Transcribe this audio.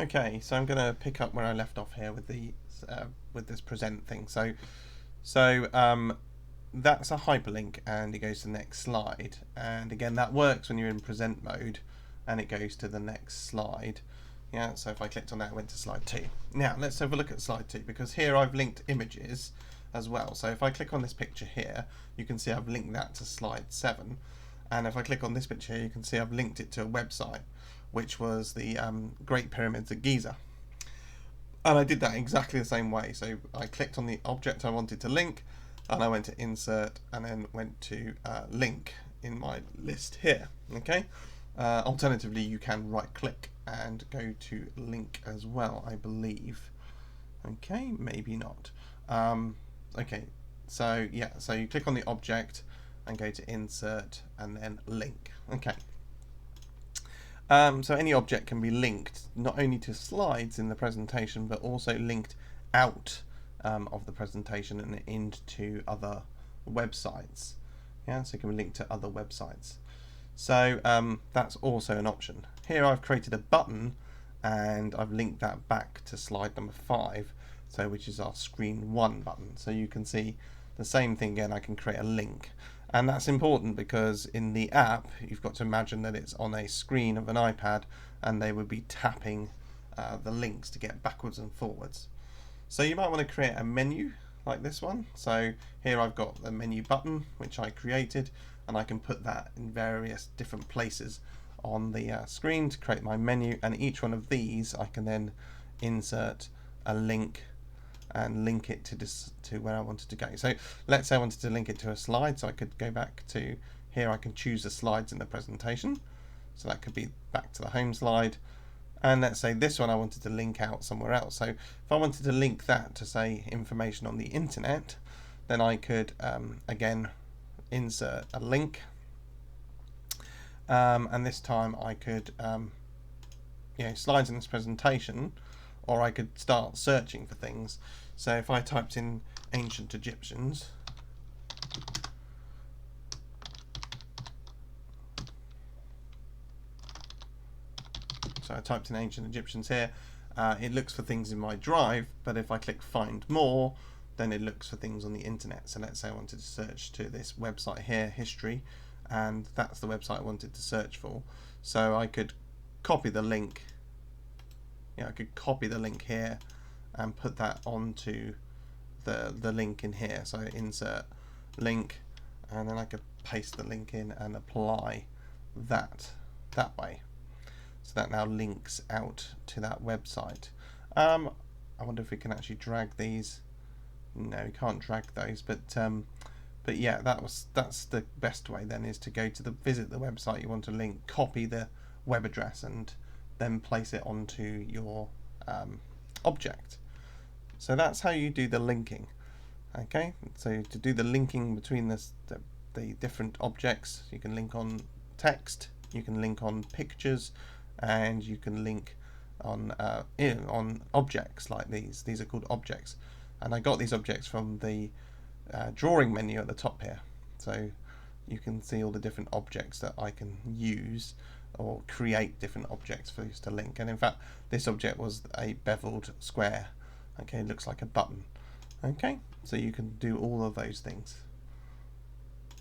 Okay, so I'm going to pick up where I left off here with the with this present thing. So that's a hyperlink, and it goes to the next slide. And again, that works when you're in present mode, and it goes to the next slide. Yeah. So if I clicked on that, I went to slide 2. Now let's have a look at slide 2, because here I've linked images as well. So if I click on this picture here, you can see I've linked that to slide 7. And if I click on this picture here, you can see I've linked it to a website, which was the Great Pyramids at Giza. And I did that exactly the same way. So I clicked on the object I wanted to link, and I went to insert, and then went to link in my list here. Okay. Alternatively, you can right click and go to link as well, I believe. Okay, maybe not. Okay, so yeah, so you click on the object and go to insert and then link. Okay. So any object can be linked not only to slides in the presentation, but also linked out of the presentation and into other websites. Yeah, so it can be linked to other websites. So that's also an option. Here I've created a button, and I've linked that back to slide number 5, so which is our screen 1 button. So you can see the same thing again. I can create a link. And that's important because in the app, you've got to imagine that it's on a screen of an iPad, and they would be tapping the links to get backwards and forwards. So you might want to create a menu like this one. So here I've got the menu button, which I created, and I can put that in various different places on the screen to create my menu. And each one of these I can then insert a link and link it to where I wanted to go. So let's say I wanted to link it to a slide, so I could go back to here. I can choose the slides in the presentation, so that could be back to the home slide. And let's say this one I wanted to link out somewhere else. So if I wanted to link that to, say, information on the internet, then I could again insert a link, and this time I could slides in this presentation, or I could start searching for things. So if I typed in ancient Egyptians, so I typed in ancient Egyptians here, it looks for things in my drive, but if I click find more, then it looks for things on the internet. So let's say I wanted to search to this website here, history, and that's the website I wanted to search for. So I could copy the link. I could copy the link here and put that onto the link in here. So insert link, and then I could paste the link in and apply that way. So that now links out to that website. I wonder if we can actually drag these. No, we can't drag those, but yeah, that's the best way then, is to go to visit the website you want to link, copy the web address, and then place it onto your object. So that's how you do the linking. Okay, so to do the linking between the different objects, you can link on text, you can link on pictures, and you can link on objects like these. These are called objects, and I got these objects from the drawing menu at the top here. So you can see all the different objects that I can use, or create different objects for us to link. And in fact, this object was a beveled square. Okay, it looks like a button. Okay, so you can do all of those things.